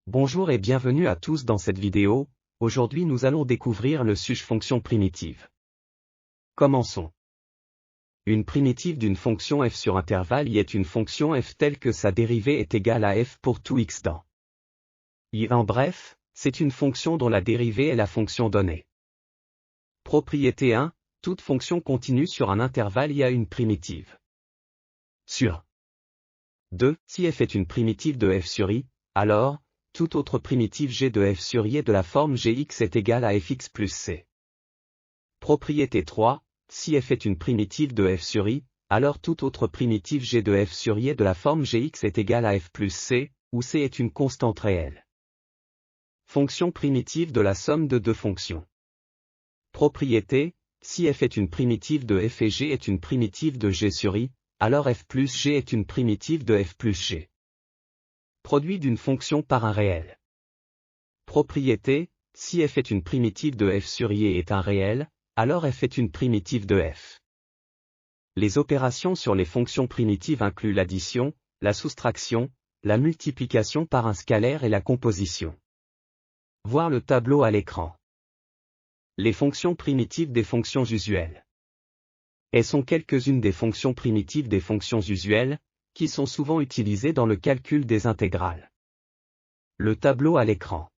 Bonjour et bienvenue à tous dans cette vidéo. Aujourd'hui nous allons découvrir le suge fonction primitive. Commençons. Une primitive d'une fonction f sur intervalle y est une fonction f telle que sa dérivée est égale à f pour tout x dans y. En bref, c'est une fonction dont la dérivée est la fonction donnée. Propriété 1, toute fonction continue sur un intervalle y a une primitive. Sur 2, si f est une primitive de f sur i, alors, toute autre primitive g de f sur i est de la forme gx est égale à fx plus c. Propriété 3, si f est une primitive de f sur i, alors toute autre primitive g de f sur i est de la forme gx est égale à f plus c, où c est une constante réelle. Fonction primitive de la somme de deux fonctions. Propriété, si f est une primitive de f et g est une primitive de g sur i, alors f plus g est une primitive de f plus g. Produit d'une fonction par un réel. Propriété, si f est une primitive de f sur i et est un réel, alors f est une primitive de f. Les opérations sur les fonctions primitives incluent l'addition, la soustraction, la multiplication par un scalaire et la composition. Voir le tableau à l'écran. Les fonctions primitives des fonctions usuelles. Elles sont quelques-unes des fonctions primitives des fonctions usuelles, qui sont souvent utilisées dans le calcul des intégrales. Le tableau à l'écran.